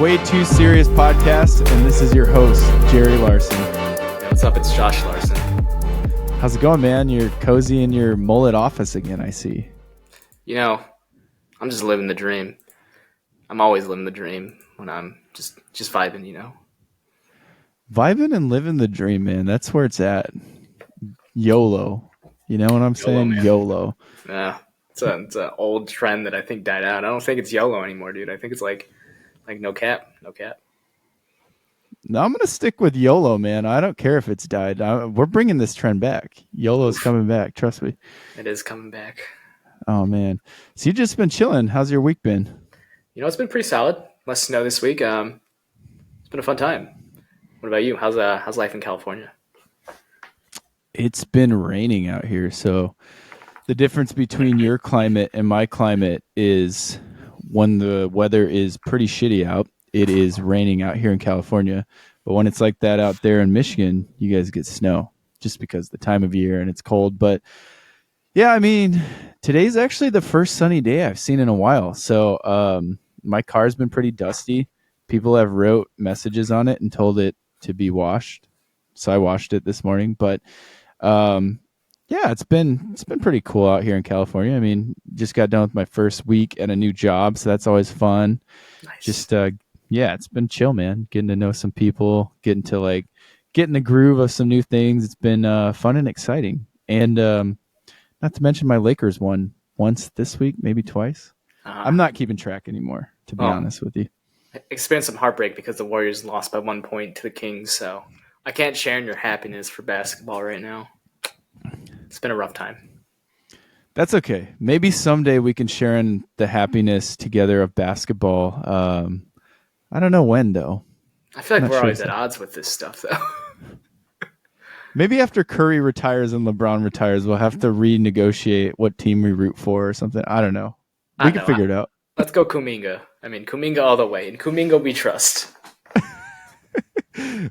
Way Too Serious podcast, and this is your host, Jerry Larson. Hey, what's up? It's Josh Larson. How's it going, man? You're cozy in your mullet office again, I see. You know, I'm just living the dream. I'm always living the dream when I'm just vibing, you know. Vibing and living the dream, man. That's where it's at. YOLO. You know what I'm saying? Man. YOLO. Yeah, it's an old trend that I think died out. I don't think it's YOLO anymore, dude. I think it's like no cap. No, I'm going to stick with YOLO, man. I don't care if it's died. We're bringing this trend back. YOLO's coming back. Trust me. It is coming back. Oh, man. So you've just been chilling. How's your week been? You know, it's been pretty solid. Less snow this week. It's been a fun time. What about you? How's life in California? It's been raining out here. So the difference between your climate and my climate is when the weather is pretty shitty out, it is raining out here in California. But when it's like that out there in Michigan, you guys get snow just because the time of year and it's cold. But yeah, I mean, today's actually the first sunny day I've seen in a while. So my car's been pretty dusty. People have wrote messages on it and told it to be washed. So I washed it this morning. But yeah, it's been pretty cool out here in California. I mean, just got done with my first week at a new job, so that's always fun. Nice. Just yeah, it's been chill, man. Getting to know some people, getting the groove of some new things. It's been fun and exciting. And not to mention my Lakers won once this week, maybe twice. I'm not keeping track anymore, to be honest with you. I experienced some heartbreak because the Warriors lost by 1 point to the Kings, so I can't share in your happiness for basketball right now. It's been a rough time. That's okay. Maybe someday we can share in the happiness together of basketball. I don't know when, though. I feel like we're always at odds with this stuff, though. Maybe after Curry retires and LeBron retires, we'll have to renegotiate what team we root for or something. I don't know. We can figure it out. Let's go Kuminga. I mean, Kuminga all the way. In Kuminga, we trust.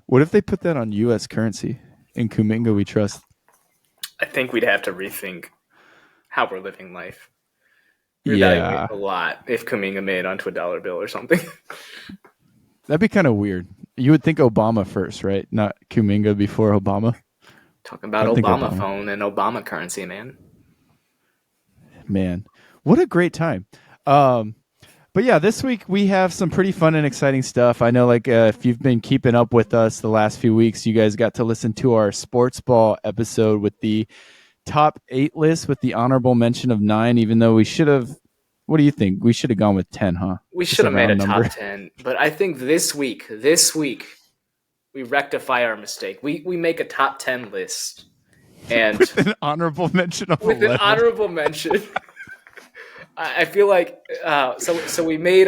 What if they put that on U.S. currency? In Kuminga, we trust. I think we'd have to rethink how we're living life. Yeah. A lot if Kuminga made onto a dollar bill or something. That'd be kind of weird. You would think Obama first, right? Not Kuminga before Obama. Talking about Obama phone and Obama currency, man. Man, what a great time. But yeah, this week we have some pretty fun and exciting stuff. I know, if you've been keeping up with us the last few weeks, you guys got to listen to our sports ball episode with the top 8 list with the honorable mention of 9, even though we should have. What do you think? We should have gone with 10, huh? We should have made a top 10. But I think this week, we rectify our mistake. We make a top 10 list. And with an honorable mention of 11. With an honorable mention. I feel like so we made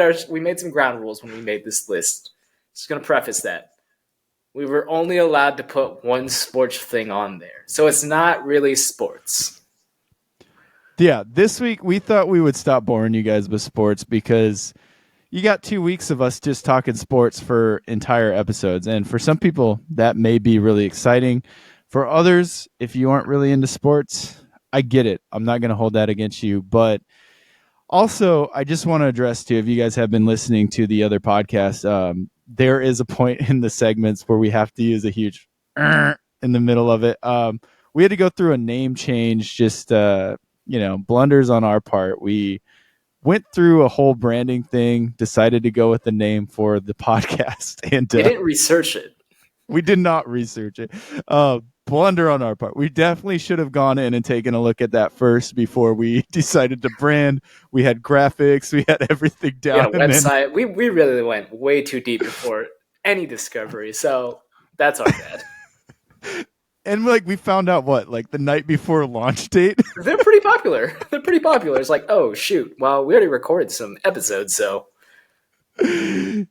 some ground rules when we made this list. Just gonna preface that. We were only allowed to put one sports thing on there. So it's not really sports. Yeah, this week we thought we would stop boring you guys with sports because you got 2 weeks of us just talking sports for entire episodes. And for some people, that may be really exciting. For others, if you aren't really into sports, I get it. I'm not going to hold that against you. But also, I just want to address, too, if you guys have been listening to the other podcast, there is a point in the segments where we have to use a huge in the middle of it. We had to go through a name change, just blunders on our part. We went through a whole branding thing, decided to go with the name for the podcast. And we didn't research it. We did not research it. Blunder on our part. We definitely should have gone in and taken a look at that first before we decided to brand. We had graphics. We had everything down. Yeah, website. We really went way too deep before any discovery. So that's our bad. And we found out the night before launch date. They're pretty popular. It's like, oh shoot. Well, we already recorded some episodes, so.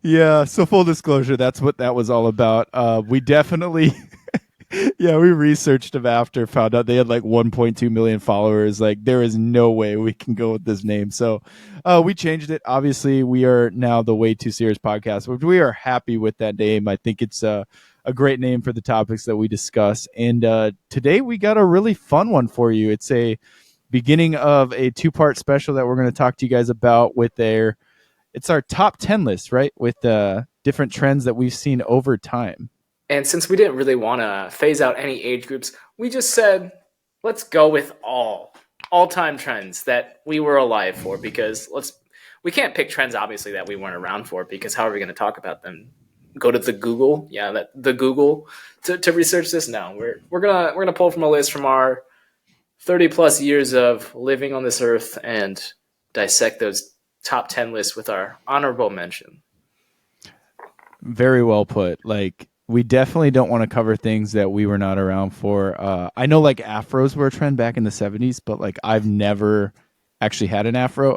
Yeah. So full disclosure, that's what that was all about. We definitely, we researched them after, found out they had 1.2 million followers. There is no way we can go with this name. So we changed it. Obviously, we are now the Way Too Serious podcast, which we are happy with that name. I think it's a great name for the topics that we discuss. And today we got a really fun one for you. It's a beginning of a 2-part special that we're going to talk to you guys about with it's our top 10 list, right? With different trends that we've seen over time. And since we didn't really want to phase out any age groups, we just said, let's go with all time trends that we were alive for because we can't pick trends obviously that we weren't around for because how are we going to talk about them? Go to the Google, the Google to research this. No, we're gonna pull from a list from our 30 plus years of living on this earth and dissect those top 10 lists with our honorable mention. Very well put. Like, we definitely don't want to cover things that we were not around for. I know like afros were a trend back in the 70s, but like I've never actually had an afro.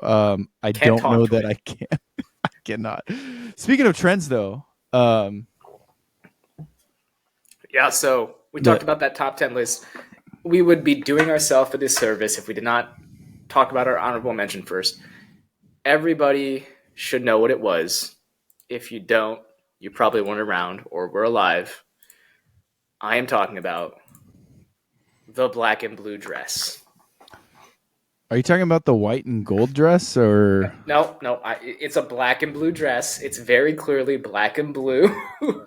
I Can't don't know talk to that it. I can. I cannot. Speaking of trends, though, Yeah, so we talked the about that top 10 list. We would be doing ourselves a disservice if we did not talk about our honorable mention first. Everybody should know what it was. If you don't, you probably weren't around or were alive. I am talking about the black and blue dress. are you talking about the white and gold dress or? No, it's a black and blue dress. It's very clearly black and blue.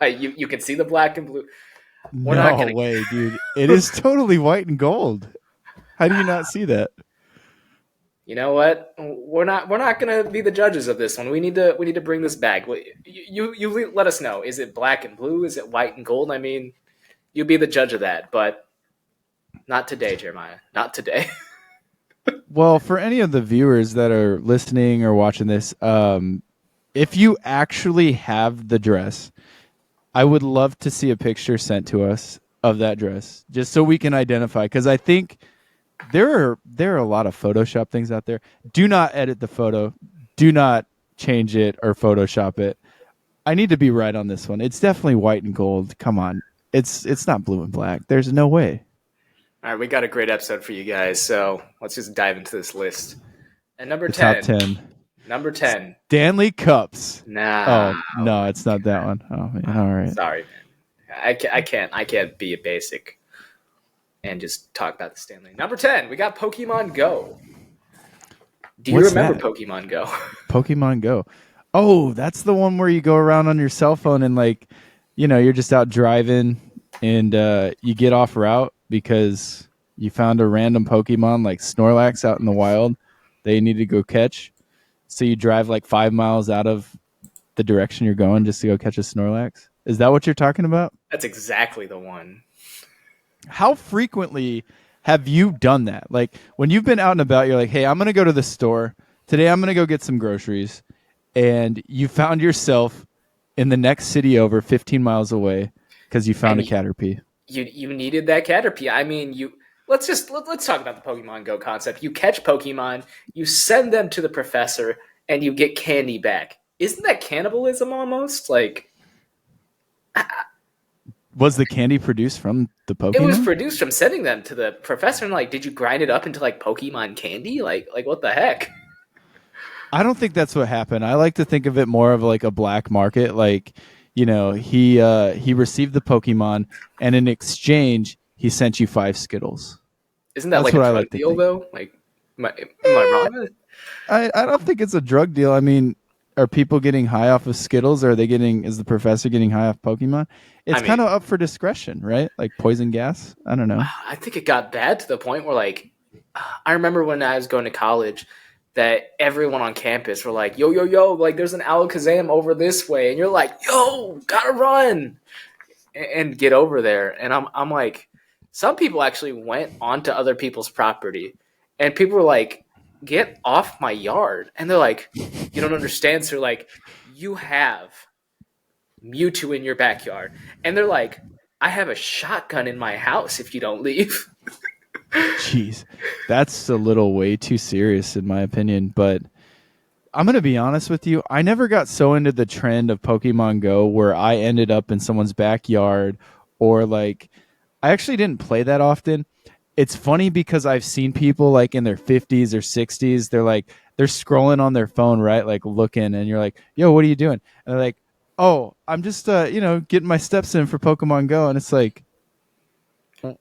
You can see the black and blue. We're not No gonna. way, dude. It is totally white and gold. How do you not see that? You know what? We're not gonna be the judges of this one. We need to bring this back. You let us know. Is it black and blue? Is it white and gold? I mean, you be the judge of that, but not today, Jeremiah. Not today. Well, for any of the viewers that are listening or watching this, if you actually have the dress, I would love to see a picture sent to us of that dress, just so we can identify. Because I think there are a lot of Photoshop things out there. Do not edit the photo. Do not change it or Photoshop it. I need to be right on this one. It's definitely white and gold. Come on, it's not blue and black. There's no way. All right, we got a great episode for you guys. So let's just dive into this list. And number The top 10, 10 number 10. Stanley Cups. Nah, Oh no, it's not that one. Oh man, all right. sorry, man. I can't be a basic and just talk about the Stanley. Number 10, we got Pokemon Go. Do you What's remember that? Pokemon Go? Pokemon Go. Oh, that's the one where you go around on your cell phone and like, you're just out driving and you get off route because you found a random Pokemon like Snorlax out in the wild that you need to go catch. So you drive like 5 miles out of the direction you're going just to go catch a Snorlax. Is that what you're talking about? That's exactly the one. How frequently have you done that? Like when you've been out and about, you're like, hey, I'm going to go to the store. Today I'm going to go get some groceries. And you found yourself in the next city over 15 miles away because you found And a Caterpie. you needed that Caterpie. I mean, let's talk about the Pokemon Go concept. You catch Pokemon, you send them to the professor, and you get candy back. Isn't that cannibalism almost? Like Was the candy produced from the it was Pokemon? produced from sending them to the professor, and like, did you grind it up into like Pokemon candy? Like what the heck? I don't think that's what happened. I like to think of it more of like a black market. Like, he received the Pokemon, and in exchange, he sent you 5 Skittles. Isn't that That's like a what I drug like to deal think. though? Like, am I wrong? I don't think it's a drug deal. I mean, are people getting high off of Skittles, or are they getting? Is the professor getting high off Pokemon? I It's kind mean, of up for discretion, right? Like poison gas. I don't know. I think it got bad to the point where like I remember when I was going to college that everyone on campus were like, yo, yo, yo, like there's an Alakazam over this way. And you're like, yo, gotta run and get over there. And I'm like, some people actually went onto other people's property and people were like, get off my yard. And they're like, you don't understand. So like, you have Mewtwo in your backyard. And they're like, I have a shotgun in my house if you don't leave. Jeez, that's a little way too serious in my opinion. But I'm gonna be honest with you. I never got so into the trend of Pokemon Go where I ended up in someone's backyard, or like I actually didn't play that often. It's funny because I've seen people like in their 50s or 60s. They're scrolling on their phone, right? Like looking, and you're like, "Yo, what are you doing?" And they're like, "Oh, I'm just getting my steps in for Pokemon Go." And it's like,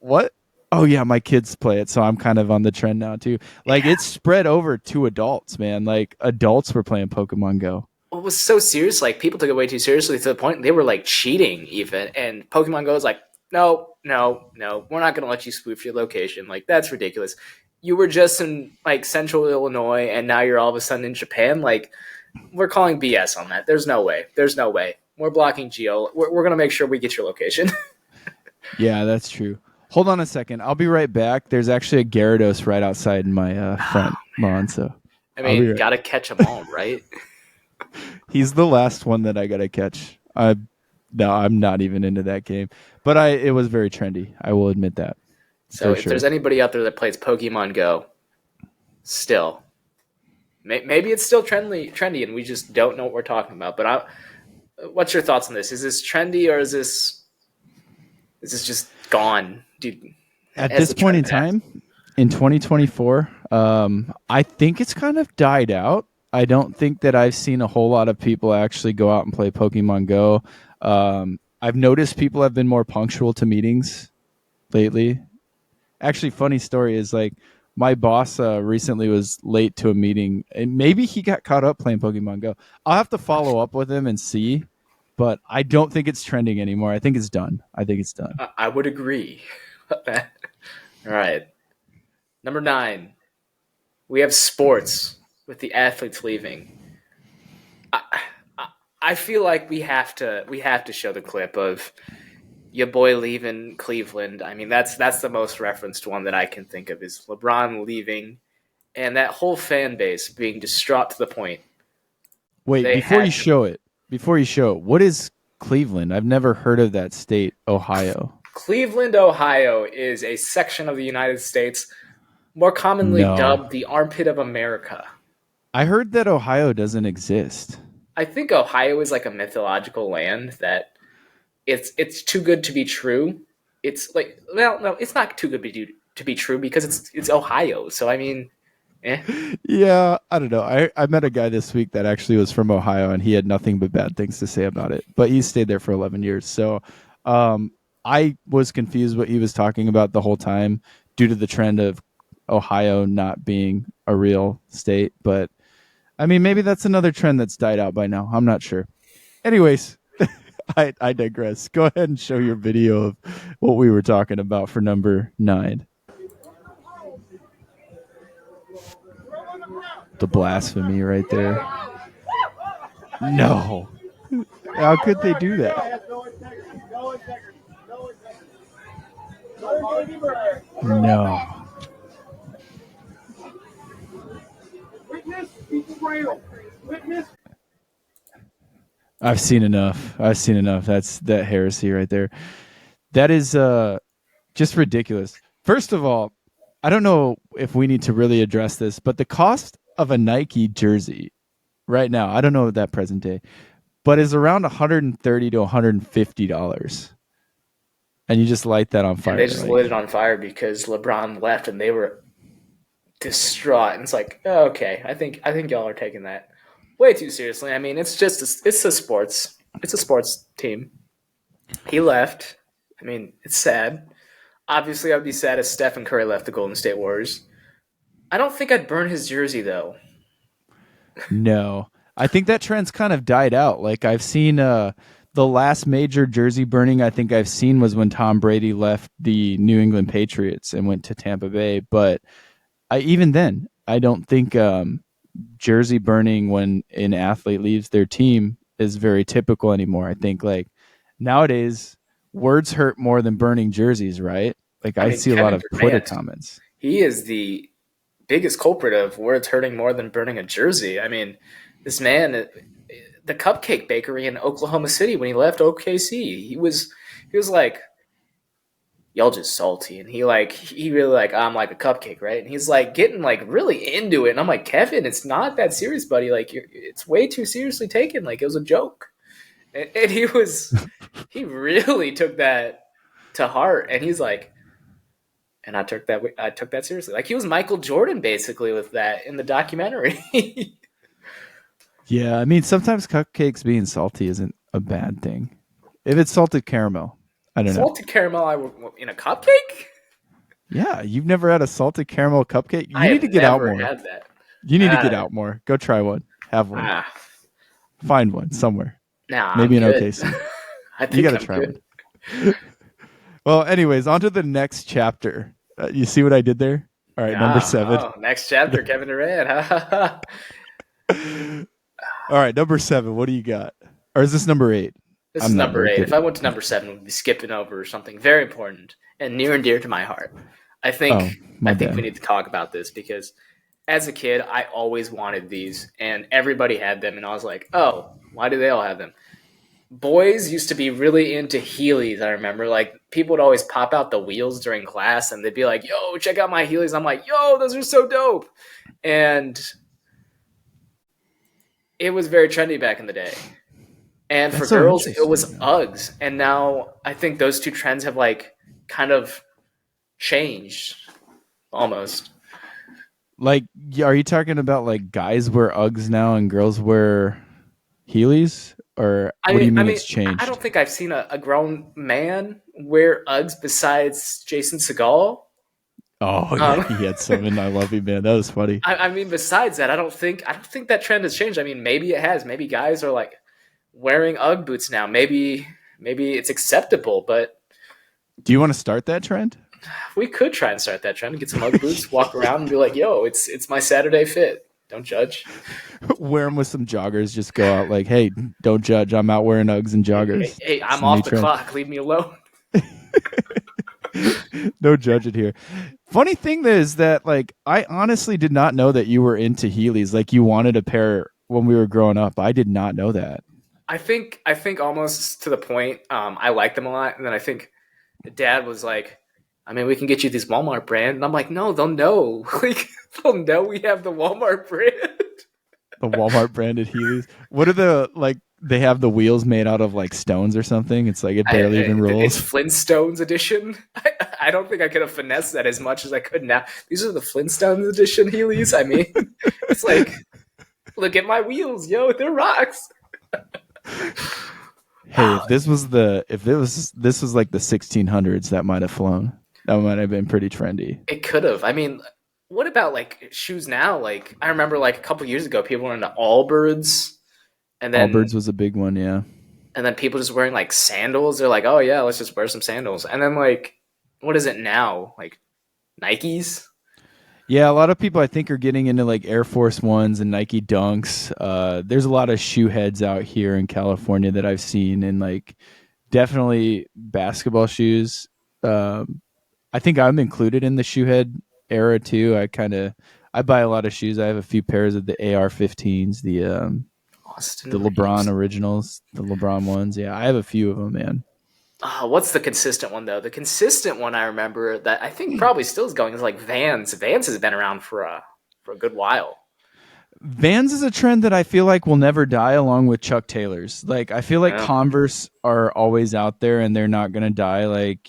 what? Oh yeah, my kids play it, so I'm kind of on the trend now too. Like Yeah. it's spread over to adults, man. Like adults were playing Pokemon Go. what was so serious, like people took it way too seriously to the point they were like cheating even. And Pokemon Go is like, no, no, no, we're not gonna let you spoof your location. Like that's ridiculous. You were just in like central Illinois and now you're all of a sudden in Japan. Like we're calling BS on that. There's no way. There's no way. We're blocking geo. We're gonna make sure we get your location. Yeah, that's true. Hold on a second. I'll be right back. There's actually a Gyarados right outside my front lawn, so I I'll be mean, right. gotta catch them all, right? He's the last one that I gotta catch. No, I'm not even into that game, but it was very trendy. I will admit that So for if there's sure. anybody out there that plays Pokemon Go, still, maybe it's still trendy, and we just don't know what we're talking about. But what's your thoughts on this? Is this trendy or is this just gone? Dude, At has this the point trend in passed? time, in 2024, I think it's kind of died out. I don't think that I've seen a whole lot of people actually go out and play Pokemon Go. I've noticed people have been more punctual to meetings lately. Actually, funny story is like my boss recently was late to a meeting, and maybe he got caught up playing Pokemon Go. I'll have to follow up with him and see, but I don't think it's trending anymore. I think it's done. I think it's done. I would agree. All right, number 9. We have sports with the athletes leaving. I, I feel like we have to show the clip of your boy leaving Cleveland. I mean, that's the most referenced one that I can think of is LeBron leaving, and that whole fan base being distraught to the point Wait, they had to. before you show it, what is Cleveland? I've never heard of that state, Ohio. Cleveland, Ohio is a section of the United States more commonly No. dubbed the armpit of America. I heard that Ohio doesn't exist. I think Ohio is like a mythological land that it's too good to be true. It's like, well, no, it's not too good to be true because it's Ohio. So I mean, eh. Yeah, I don't know. I met a guy this week that actually was from Ohio and he had nothing but bad things to say about it. But he stayed there for 11 years. So um, I was confused what he was talking about the whole time due to the trend of Ohio not being a real state. But I mean, maybe that's another trend that's died out by now. I'm not sure. Anyways, I digress. Go ahead and show your video of what we were talking about for number 9. The blasphemy right there. No. How could they do that? No. I've seen enough. I've seen enough. That's that heresy right there. That is just ridiculous. First of all, I don't know if we need to really address this, but the cost of a Nike jersey right now, I don't know that present day, but is around $130 to $150. And you just light that on And they fire. just lit Like, it on fire because LeBron left, and they were distraught. And it's like, oh, okay, I think y'all are taking that way too seriously. I mean, it's a sports team. He left. I mean, it's sad. Obviously, I would be sad if Stephen Curry left the Golden State Warriors. I don't think I'd burn his jersey though. no. I think that trend's kind of died out. Like I've seen the last major jersey burning I think I've seen was when Tom Brady left the New England Patriots and went to Tampa Bay, but even then, I don't think jersey burning when an athlete leaves their team is very typical anymore. I think like nowadays words hurt more than burning jerseys, right? Like I I mean, see a lot Kevin of Twitter Durant, comments. he is the biggest culprit of where it's hurting more than burning a jersey. I mean, this man, the cupcake bakery in Oklahoma City when he left OKC, he was like, y'all just salty, and he really like, I'm like a cupcake, right? And he's like getting like really into it, and I'm like, Kevin, it's not that serious, buddy. Like it's way too seriously taken. Like it was a joke, and he really took that to heart, and he's like, and I took that seriously. Like he was Michael Jordan basically with that in the documentary. Yeah, I mean sometimes cupcakes being salty isn't a bad thing. If it's salted caramel, I don't know. Salted caramel in a cupcake? Yeah, you've never had a salted caramel cupcake? I You need have to get out never more. had that. You need to get Uh, out more. Go try one. Have one. ah, Find one somewhere. Nah, I'm Maybe in good. OKC. I You got think to I'm try one. good. Well, anyways, on to the next chapter. You see what I did there? All right, number Yeah. 7. Oh, next chapter, Kevin Durant. All right, number 7. What do you got? Or is this number 8? This is I'm not number very eight. good If I went to number seven, we'd be skipping over something very important and near and dear to my heart. I Oh, think I my think we bad. need to talk about this because as a kid, I always wanted these, and everybody had them, and I was like, oh, why do they all have them? Boys used to be really into Heelys. I remember, like, people would always pop out the wheels during class, and they'd be like, "Yo, check out my Heelys." I'm like, "Yo, those are so dope," and it was very trendy back in the day. And for That's so girls, it interesting, was though. Uggs. And now I think those two trends have like kind of changed almost. Like, are you talking about like guys wear Uggs now and girls wear Heelys? Or I what do mean, you I mean mean, it's I changed? don't think I've seen a grown man wear Uggs besides Jason Segal. Oh, yeah, Um, he had some in I Love You, man. That was funny. I mean, besides that, I don't think that trend has changed. I mean, maybe it has. Maybe guys are like wearing UGG boots now. Maybe it's acceptable, but Do you want to start that trend? we could try and start that trend and get some UGG boots, walk around, and be like, "Yo, it's my Saturday fit. Don't judge." Wear them with some joggers. Just go out like, hey, don't judge. I'm out wearing Uggs and Hey, joggers. hey, It's I'm the new off the trend. clock. Leave me alone. No judging here. Funny thing is that like I honestly did not know that you were into Heelys. Like you wanted a pair when we were growing up. I did not know that. I think almost to the point. I like them a lot, and then I think Dad was like, "I mean, we can get you this Walmart brand," and I'm like, "No, they'll know. Like, they'll know we have the Walmart brand." The Walmart branded Heelys. What are the like? They have the wheels made out of like stones or something. It's like it barely even It's rolls. Flintstones edition. I don't think I could have finessed that as much as I could now. These are the Flintstones edition Heelys. I mean, it's like, look at my wheels, yo, they're rocks. Hey, if this was like the 1600s, that might have flown. That might have been pretty trendy. It could have. I mean, what about like shoes now? Like I remember like a couple years ago, people were into Allbirds, and then Allbirds was a big one, yeah. and then people just wearing like sandals. They're like, oh yeah, let's just wear some sandals. And then like, what is it now? Like Nikes. Yeah, a lot of people I think are getting into like Air Force Ones and Nike Dunks. There's a lot of shoe heads out here in California that I've seen, and like definitely basketball shoes. Um, I think I'm included in the shoe head era too. I buy a lot of shoes. I have a few pairs of the AR-15s, the Austin LeBron Reeves. originals, the LeBron ones. Yeah, I have a few of them, man. What's the consistent one though? The consistent one I remember that I think probably still is going is like Vans. Vans has been around for a good while. Vans is a trend that I feel like will never die along with Chuck Taylors. Like I feel like Yeah. Converse are always out there and they're not going to die. Like,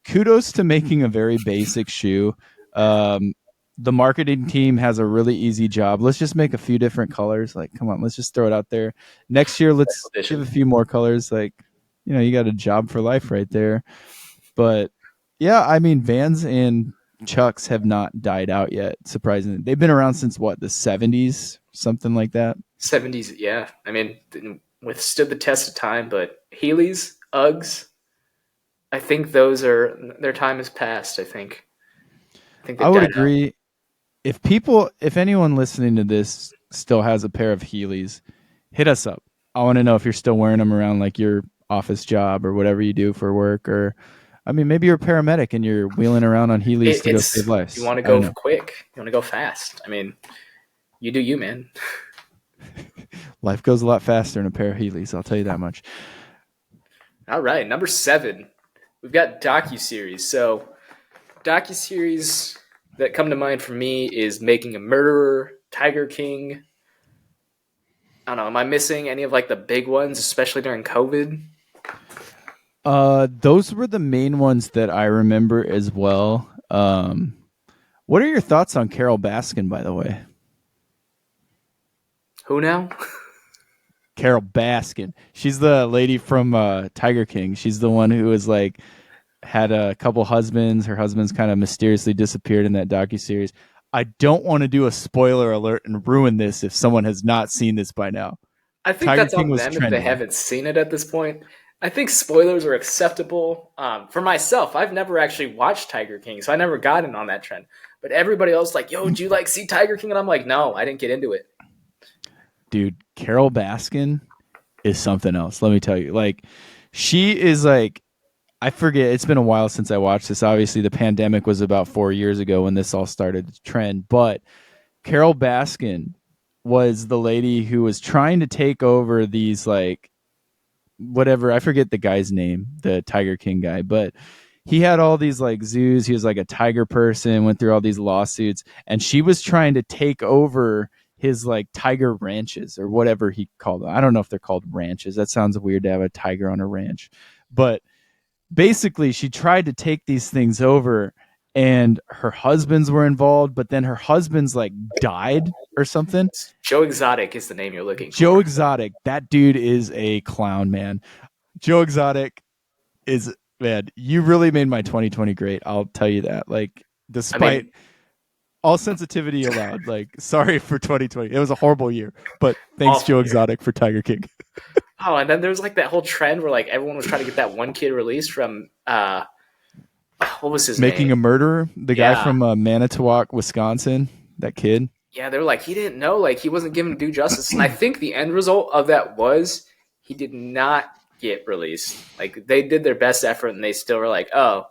kudos to making a very basic shoe. Um, the marketing team has a really easy job. Let's just make a few different colors. Like, come on, let's just throw it out there. Next year, Special let's give a edition. few more colors. Like, you got a job for life right there. But yeah, I mean, Vans and Chucks have not died out yet. Surprisingly, they've been around since what, the '70s, something like that. 70s, yeah. I mean, didn't withstood the test of time, but Heelys, Uggs, I think those are their time has passed. I think I they've would died out. agree. If anyone listening to this still has a pair of Heelys, hit us up. I want to know if you're still wearing them around like your office job or whatever you do for work, or I mean, maybe you're a paramedic and you're wheeling around on Heelys to go It's save you lives. want to I don't go know. quick, you want to go fast. I mean, you do you, man. Life goes a lot faster in a pair of Heelys. I'll tell you that much. All right, number seven, we've got docu series. So docu series that come to mind for me is Making a Murderer, Tiger King. I don't know. Am I missing any of like the big ones, especially during COVID? Those were the main ones that I remember as well. What are your thoughts on Carol Baskin, by the way? Who now? Carol Baskin. She's the lady from Tiger King. She's the one who was like had a couple husbands. Her husbands kind of mysteriously disappeared in that docuseries. I don't want to do a spoiler alert and ruin this if someone has not seen this by now. I think Tiger that's King on was them if they trending. haven't seen it at this point. I think spoilers are acceptable. For myself, I've never actually watched Tiger King, so I never got in on that trend. But everybody else like, yo, do you like see Tiger King? And I'm like, no, I didn't get into it. Dude, Carol Baskin is something else. Let me tell you. Like, she is like, I forget. It's been a while since I watched this. Obviously, the pandemic was about 4 years ago when this all started to trend. But Carol Baskin was the lady who was trying to take over these, like, whatever. I forget the guy's name, the Tiger King guy, but he had all these like zoos. He was like a tiger person, went through all these lawsuits, and she was trying to take over his like tiger ranches or whatever he called them. I don't know if they're called ranches. That sounds weird to have a tiger on a ranch. But basically she tried to take these things over, and her husbands were involved, but then her husbands like died or something. Joe Exotic is the name you're looking Joe for. Exotic, that dude is a clown, man. Joe Exotic is, man, you really made my 2020 great. I'll tell you that. Like, I despite mean, all sensitivity allowed, like, sorry for 2020. It was a horrible year, but thanks, awful Joe year. Exotic, for Tiger King. Oh, and then there's like that whole trend where like everyone was trying to get that one kid released from what was his Making name? a Murderer, the guy Yeah. from Manitowoc, Wisconsin, that kid. Yeah, they were like, he didn't know, like he wasn't given due justice. And I think the end result of that was he did not get released. Like they did their best effort and they still were like, oh,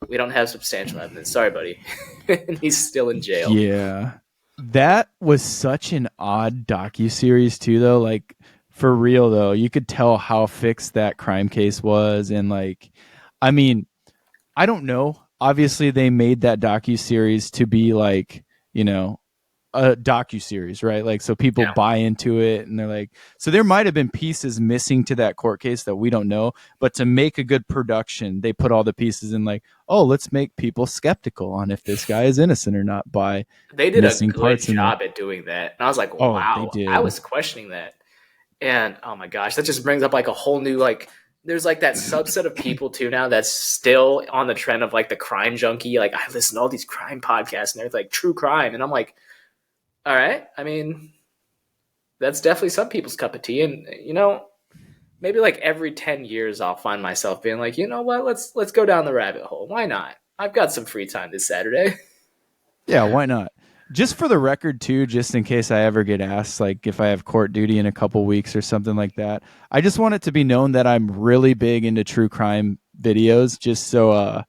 we don't have substantial evidence. Sorry, buddy. And he's still in jail. Yeah. That was such an odd docu-series too, though. Like, for real though, you could tell how fixed that crime case was. And like, I mean, I don't know. Obviously, they made that docu series to be like, you know, a docu series, right? Like, so people Yeah. buy into it, and they're like, so there might have been pieces missing to that court case that we don't know. But to make a good production, they put all the pieces in, like, oh, let's make people skeptical on if this guy is innocent or not by They did a missing good parts in there. job at doing that. And I was like, Oh, they wow, I did. was questioning that. And oh my gosh, that just brings up like a whole new like there's like that subset of people too now that's still on the trend of like the crime junkie. Like I listen to all these crime podcasts and they're like true crime. And I'm like, all right, I mean, that's definitely some people's cup of tea. And maybe like every 10 years I'll find myself being like, you know what, let's go down the rabbit hole. Why not? I've got some free time this Saturday. Yeah, why not? Just for the record, too, just in case I ever get asked, like if I have court duty in a couple weeks or something like that, I just want it to be known that I'm really big into true crime videos. Just so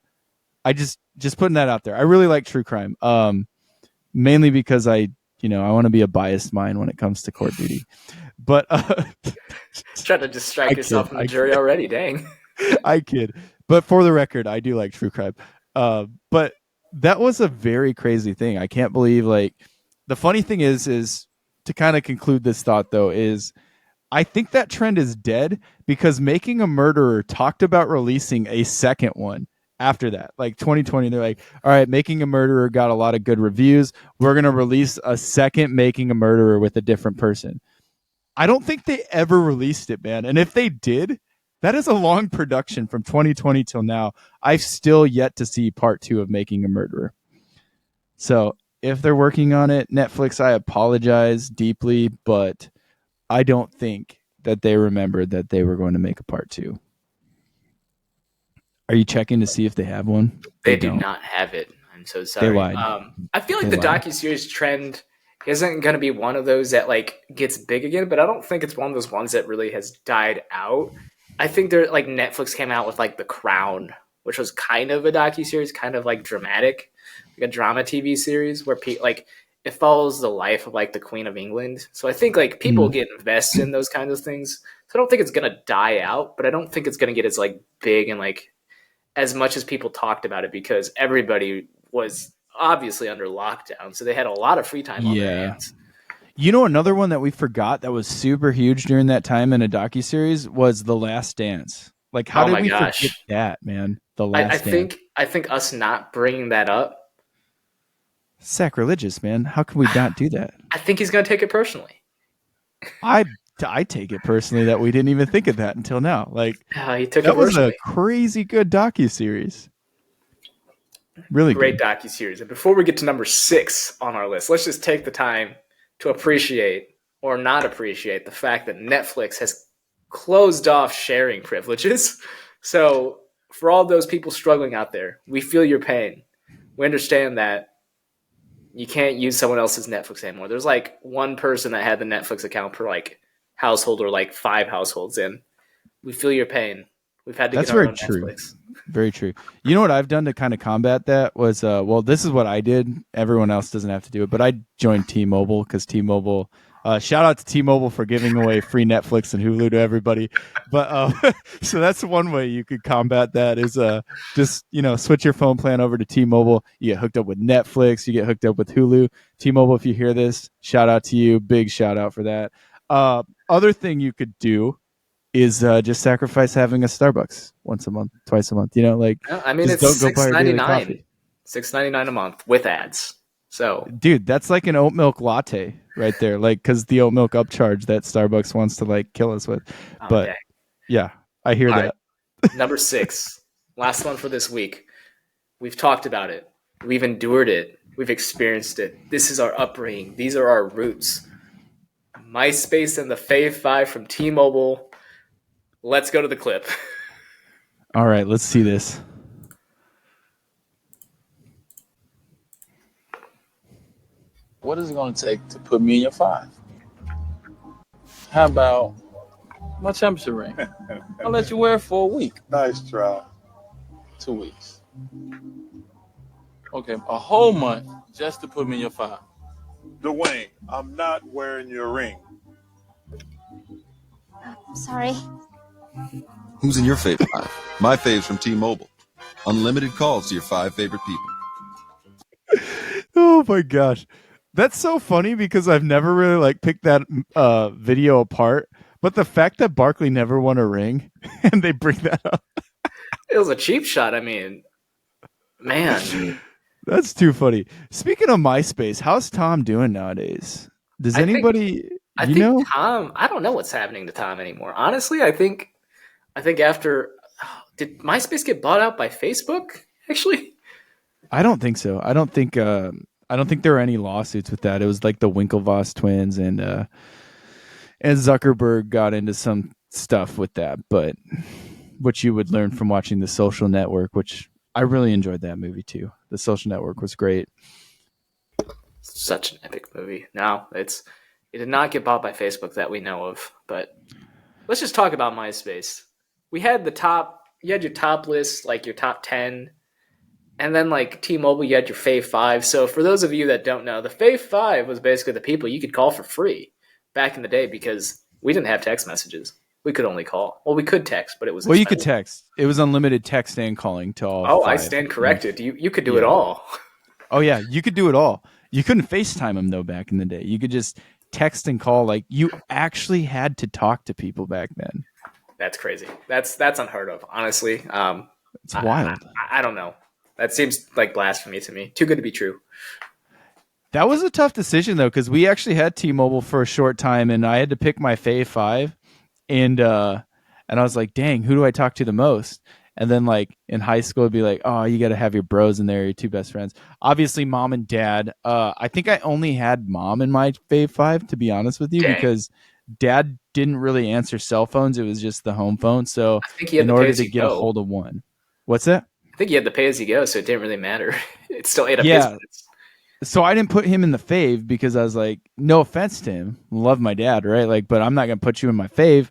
I just putting that out there. I really like true crime, mainly because I want to be a biased mind when it comes to court duty. But Trying to just strike I yourself kid, from the jury already. Dang. I kid. But for the record, I do like true crime. But that was a very crazy thing. I can't believe, like, the funny thing is to kind of conclude this thought though, is I think that trend is dead because Making a Murderer talked about releasing a second one after that. Like 2020, they're like, all right, Making a Murderer got a lot of good reviews. We're going to release a second Making a Murderer with a different person. I don't think they ever released it, man. And if they did, that is a long production from 2020 till now. I've still yet to see part two of Making a Murderer. So if they're working on it, Netflix, I apologize deeply, but I don't think that they remembered that they were going to make a part two. Are you checking to see if they have one? They They do don't. not have it. I'm so They sorry. lied. I feel like They the lied. docu series trend isn't going to be one of those that like gets big again, but I don't think it's one of those ones that really has died out. I think they're like Netflix came out with like The Crown, which was kind of a docu series, kind of like dramatic, like a drama TV series where like it follows the life of like the Queen of England. So I think like people Mm. get invested in those kinds of things. So I don't think it's gonna die out, but I don't think it's gonna get as like big and like as much as people talked about it because everybody was obviously under lockdown, so they had a lot of free time on their Yeah. hands. You know, another one that we forgot that was super huge during that time in a docuseries was The Last Dance. Like, how Oh did my we forget gosh, that, man? The I Last Dance. think us not bringing that up, Sacrilegious, man. How can we not do that? I think he's gonna take it personally. I I take it personally that we didn't even think of that until now. Like, He took it that was a personally. crazy good docuseries. Really Great good. docu series. And before we get to number 6 on our list, let's just take the time to appreciate or not appreciate the fact that Netflix has closed off sharing privileges. So, for all those people struggling out there, we feel your pain. We understand that you can't use someone else's Netflix anymore. There's like one person that had the Netflix account per like household or like 5 households in. We feel your pain. We've had to get That's our very own true. Netflix. Very true. You know what I've done to kind of combat that was, well, this is what I did. Everyone else doesn't have to do it, but I joined T-Mobile because T-Mobile. Shout out to T-Mobile for giving away free Netflix and Hulu to everybody. But so that's one way you could combat that is just switch your phone plan over to T-Mobile. You get hooked up with Netflix. You get hooked up with Hulu. T-Mobile, if you hear this, shout out to you. Big shout out for that. Other thing you could do is just sacrifice having a Starbucks once a month, twice a month. Like I mean, just it's don't go buy six your ninety daily nine, coffee. $6.99 a month with ads. So, Dude, that's like an oat milk latte right there. Like, because the oat milk upcharge that Starbucks wants to like kill us with. oh But dang! yeah, I hear All right, that. number 6, last one for this week. We've talked about it. We've endured it. We've experienced it. This is our upbringing. These are our roots. MySpace and the Fave 5 from T-Mobile. Let's go to the clip. All right, let's see this. What is it going to take to put me in your 5? How about my championship ring? I'll let you wear it for a week. Nice try. 2 weeks. Okay, a whole month just to put me in your 5. Dwayne, I'm not wearing your ring. Sorry. Who's in your fave 5? My fave's from T-Mobile. Unlimited calls to your 5 favorite people. Oh my gosh. That's so funny because I've never really like picked that video apart. But the fact that Barkley never won a ring and they bring that up. It was a cheap shot. I mean, man. That's too funny. Speaking of MySpace, how's Tom doing nowadays? Does anybody I you think know? Tom. I don't know what's happening to Tom anymore. Honestly, I think after did MySpace get bought out by Facebook? Actually, I don't think so. I don't think there were any lawsuits with that. It was like the Winklevoss twins and Zuckerberg got into some stuff with that, but which you would learn from watching The Social Network, which I really enjoyed that movie too. The Social Network was great. such an epic movie. No, it did not get bought by Facebook that we know of. But let's just talk about MySpace. We had the top. You had your top list, like your top 10. And then, like T-Mobile, you had your Fave 5. So, for those of you that don't know, the Fave 5 was basically the people you could call for free back in the day because we didn't have text messages. We could only call. Well, we could text, but it was Well, you could expensive. text. It was unlimited text and calling to all Oh, I five. stand corrected. You could do it Yeah. all. Oh yeah, you could do it all. You couldn't FaceTime them though back in the day. You could just text and call. Like you actually had to talk to people back then. That's crazy. That's unheard of, honestly. It's wild. I don't know. That seems like blasphemy to me. Too good to be true. That was a tough decision though, because we actually had T-Mobile for a short time, and I had to pick my Fave 5, and I was like, dang, who do I talk to the most? And then like in high school, it'd be like, oh, you got to have your bros in there, your two best friends. Obviously, mom and dad. I think I only had mom in my Fave 5, to be honest with you, Dang. because dad didn't really answer cell phones. It was just the home phone. So I think he had in the pay order as to you get a go. hold of one, what's that? I think he had the pay as you go, so it didn't really matter. It still ate up his Yeah. minutes. So I didn't put him in the fave because I was like, no offense to him, love my dad, right? Like, but I'm not gonna put you in my fave.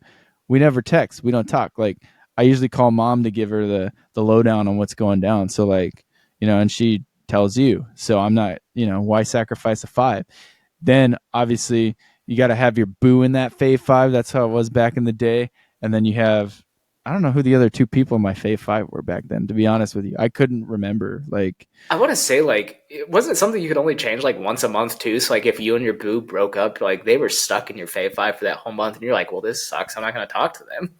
We never text, we don't talk. Like, I usually call mom to give her the lowdown on what's going down. So like, and she tells you. So I'm not, why sacrifice a 5? Then obviously you got to have your boo in that fave 5. That's how it was back in the day. And then you have, I don't know who the other two people in my fave 5 were back then. To be honest with you, I couldn't remember. Like, I want to say, like, it wasn't something you could only change like once a month too. So like, if you and your boo broke up, like they were stuck in your Fave 5 for that whole month, and you're like, well, this sucks. I'm not going to talk to them.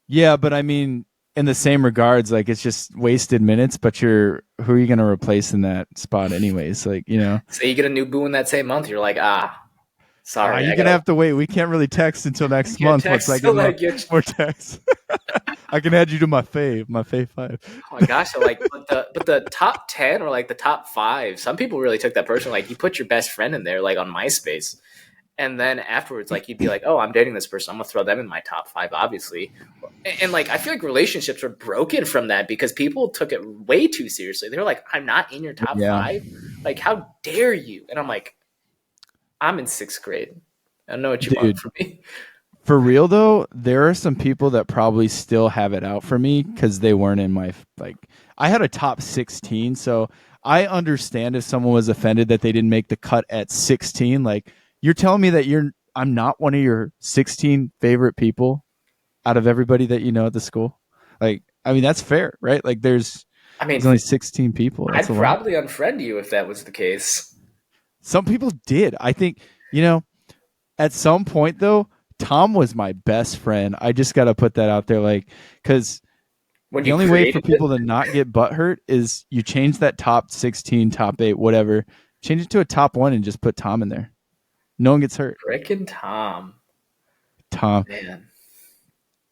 yeah, but I mean, in the same regards, like it's just wasted minutes. But who are you going to replace in that spot, anyways? Like, So you get a new boo in that same month, you're like, sorry, you're I gonna gotta have to wait. We can't really text until next get month text once I till get I get. more texts. I can add you to my fave 5. Oh my gosh! So like, but the top 10 or like the top 5, some people really took that personally. Like, you put your best friend in there, like on MySpace, and then afterwards, like, you'd be like, oh, I'm dating this person, I'm gonna throw them in my top 5, obviously. And like, I feel like relationships were broken from that because people took it way too seriously. They were like, I'm not in your top Yeah. 5, like, how dare you? And I'm like, I'm in 6th grade, I don't know what you want Dude, from me. for real though, there are some people that probably still have it out for me because they weren't in my like. I had a top 16, so I understand if someone was offended that they didn't make the cut at 16. Like, you're telling me that I'm not one of your 16 favorite people out of everybody that you know at the school. Like, I mean, that's fair, right? Like, I mean, there's only 16 people. That's I'd a lot. probably unfriend you if that was the case. Some people did. I think, you know, at some point though, Tom was my best friend. I just got to put that out there, like, because When the you only way for created it, people to not get butthurt is you change that top 16, top 8, whatever, change it to a top 1 and just put Tom in there. No one gets hurt. frickin' Tom, Tom. man.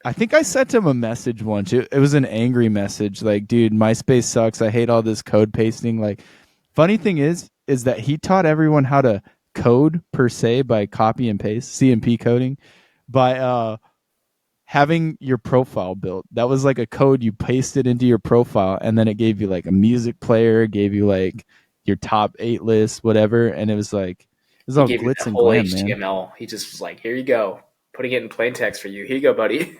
I think I sent him a message once. It was an angry message, like, dude, MySpace sucks. I hate all this code pasting. Like, funny thing is that he taught everyone how to code per se by copy and paste, CMP coding, by having your profile built. That was like a code you pasted into your profile, and then it gave you like a music player, gave you like your top 8 list, whatever, and it was He all gave you glitz that and whole glam, man. HTML. He just was like, here you go. Putting it in plain text for you. Here you go, buddy.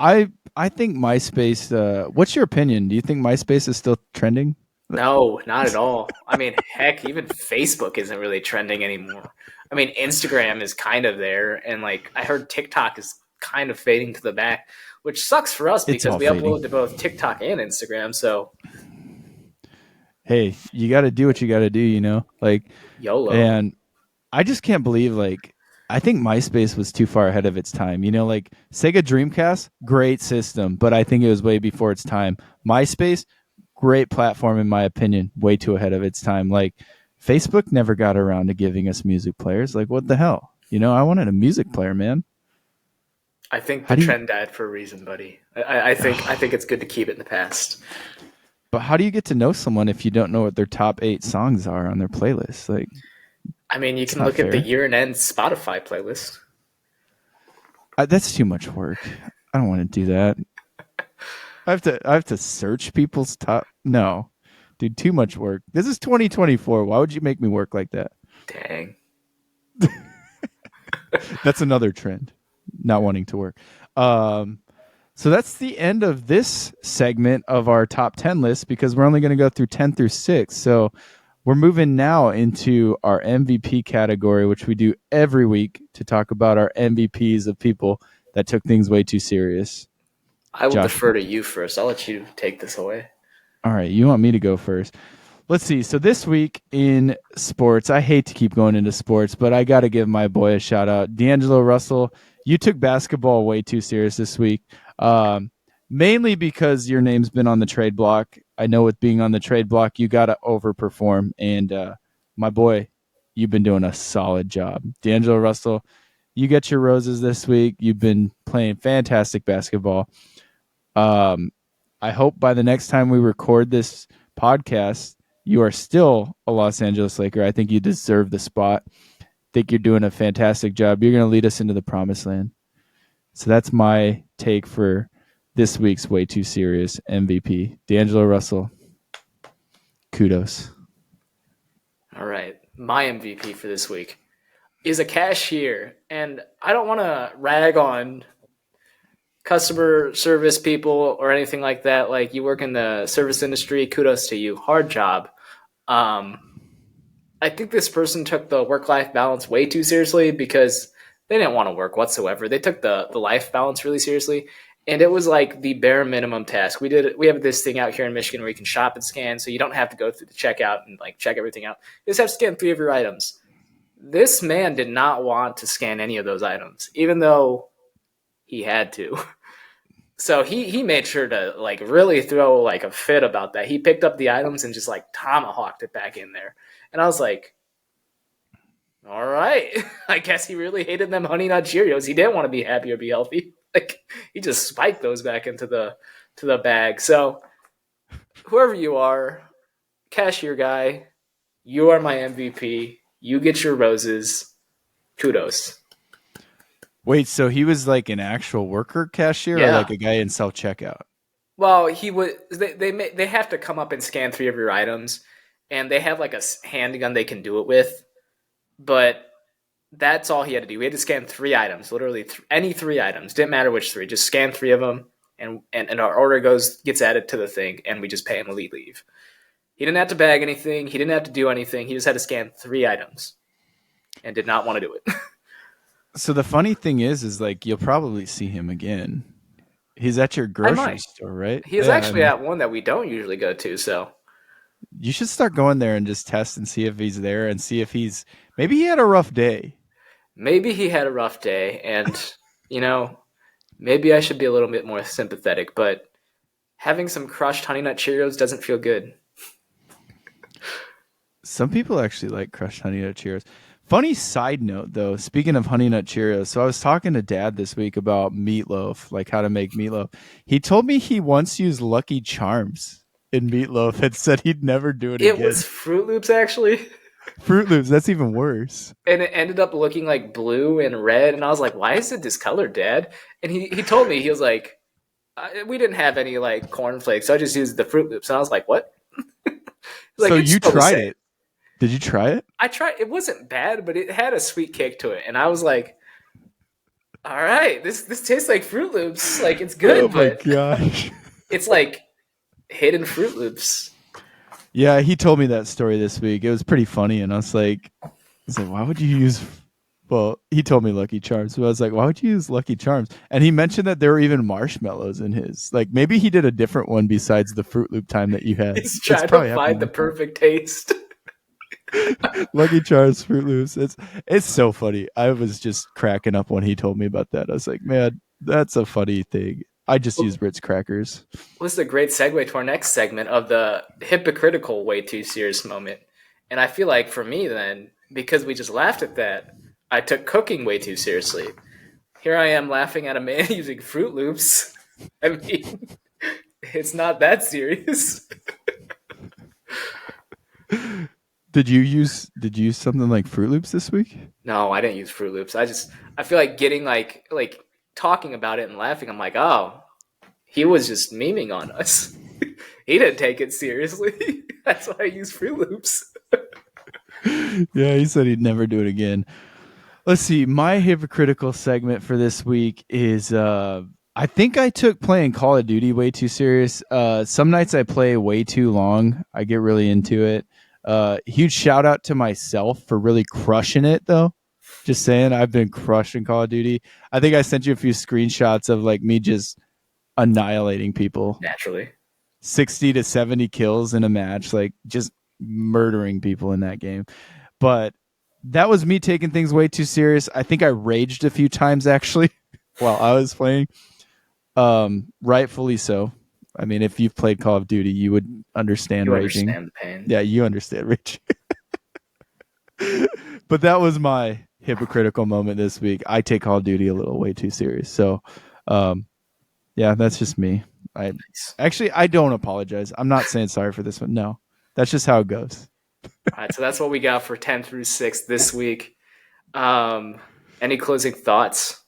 I think MySpace. What's your opinion? Do you think MySpace is still trending? No, not at all. I mean, heck, even Facebook isn't really trending anymore. I mean, Instagram is kind of there, and like I heard TikTok is kind of fading to the back, which sucks for us It's because all we upload fading. to both TikTok and Instagram. So Hey, you got to do what you got to do, you know. Like, YOLO. and I just can't believe like I think MySpace was too far ahead of its time. You know, like Sega Dreamcast, great system, but I think it was way before its time. MySpace, great platform in my opinion, way too ahead of its time. Like Facebook never got around to giving us music players. Like what the hell? You know, I wanted a music player, man. I think How the do you trend died for a reason, buddy. I think it's good to keep it in the past. but how do you get to know someone if you don't know what their top 8 songs are on their playlist? Like I mean, you it's can not look at the fair. year and end Spotify playlist. That's too much work. I don't want to do that. I have to search people's top. No, dude, too much work. This is 2024. Why would you make me work like that? Dang. That's another trend. Not wanting to work. Um, so that's the end of this segment of our top 10 list because we're only going to go through 10 through 6. So we're moving now into our MVP category, which we do every week to talk about our MVPs of people that took things way too serious. I will Josh, defer to you first. I'll let you take this away. all right, you want me to go first? Let's see. So this week in sports, I hate to keep going into sports, but I got to give my boy a shout out. D'Angelo Russell, you took basketball way too serious this week, mainly because your name's been on the trade block. I know with being on the trade block, you got to overperform. And my boy, you've been doing a solid job. D'Angelo Russell, you get your roses this week. You've been playing fantastic basketball. Um, I hope by the next time we record this podcast, you are still a Los Angeles Laker. I think you deserve the spot. I think you're doing a fantastic job. You're going to lead us into the promised land. So that's my take for this week's Way Too Serious MVP. D'Angelo Russell, kudos. All right. My MVP for this week is a cashier. And I don't want to rag on customer service people or anything like that. Like, you work in the service industry, kudos to you. Hard job. Um, I think this person took the work life balance way too seriously because they didn't want to work whatsoever. They took the life balance really seriously. And it was like the bare minimum task. We have this thing out here in Michigan where you can shop and scan, so you don't have to go through the checkout and like check everything out. You just have to scan 3 of your items. This man did not want to scan any of those items, even though he had to. So he made sure to like really throw like a fit about that. He picked up the items and just like tomahawked it back in there. And I was like, all right. I guess he really hated them Honey Nut Cheerios. He didn't want to be happy or be healthy. Like, he just spiked those back into the bag. So whoever you are, cashier guy, you are my MVP. You get your roses. Kudos. Wait, so he was like an actual worker cashier or Yeah. like a guy in self checkout? Well, he would. They have to come up and scan 3 of your items, and they have like a handgun they can do it with. But that's all he had to do. We had to scan 3 items, literally any 3 items. Didn't matter which 3. Just scan 3 of them, and our order gets added to the thing, and we just pay him and we leave. He didn't have to bag anything. He didn't have to do anything. He just had to scan 3 items, and did not want to do it. So the funny thing is like you'll probably see him again. He's at your I grocery might. store, right? He is Yeah, actually at one that we don't usually go to. So you should start going there and just test and see if he's there and see if maybe he had a rough day. maybe he had a rough day, and you know, maybe I should be a little bit more sympathetic. But having some crushed Honey Nut Cheerios doesn't feel good. Some people actually like crushed Honey Nut Cheerios. Funny side note, though, speaking of Honey Nut Cheerios, so I was talking to Dad this week about meatloaf, like how to make meatloaf. He told me he once used Lucky Charms in meatloaf and said he'd never do it It again. was Fruit Loops actually, Fruit Loops, that's even worse. and it ended up looking like blue and red. And I was like, "Why is it discolored, Dad?" And he told me, he was like, "We didn't have any like cornflakes, so I just used the Fruit Loops." And I was like, "What?" Like, So "It's you still the tried same." it. Did you try it? I tried. It wasn't bad, but it had a sweet kick to it, and I was like, "All right, this tastes like Fruit Loops. Like it's good, Oh my but gosh. it's like hidden Fruit Loops." Yeah, he told me that story this week. It was pretty funny, and I was like, why would you use? Well, he told me Lucky Charms, but I was like, why would you use Lucky Charms? And he mentioned that there were even marshmallows in his. Like maybe he did a different one besides the Fruit Loop time that you had. He's It's trying probably to find the happened. perfect taste. Lucky Charms Fruit Loops. It's so funny. I was just cracking up when he told me about that. I was like, man, that's a funny thing. I just use Ritz crackers. Well, this is a great segue to our next segment of the hypocritical way too serious moment. And I feel like for me, then, because we just laughed at that, I took cooking way too seriously. Here I am laughing at a man using Fruit Loops. I mean, it's not that serious. Did you use something like Fruit Loops this week? No, I didn't use Fruit Loops. I feel like getting like talking about it and laughing. I'm like, oh, he was just memeing on us. He didn't take it seriously. That's why I use Fruit Loops. Yeah, he said he'd never do it again. Let's see. My hypocritical segment for this week is I think I took playing Call of Duty way too serious. Some nights I play way too long. I get really into it. Huge shout out to myself for really crushing it, though. Just saying, I've been crushing Call of Duty. I think I sent you a few screenshots of like me just annihilating people. Naturally. 60 to 70 kills in a match, like just murdering people in that game. But that was me taking things way too serious. I think I raged a few times actually while I was playing. Rightfully so. I mean, if you've played Call of Duty, you would understand You raging. understand the pain. Yeah, you understand raging. But that was my hypocritical moment this week. I take Call of Duty a little way too serious. So, yeah, that's just me. I don't apologize. I'm not saying sorry for this one. No, that's just how it goes. All right, so that's what we got for 10 through 6 this week. Any closing thoughts?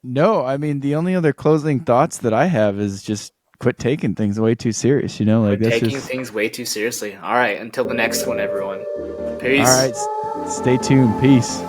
No, I mean the only other closing thoughts that I have is just quit taking things way too serious. You know, like We're that's taking just things way too seriously. All right, until the next one, everyone. Peace. all right. Stay tuned. Peace.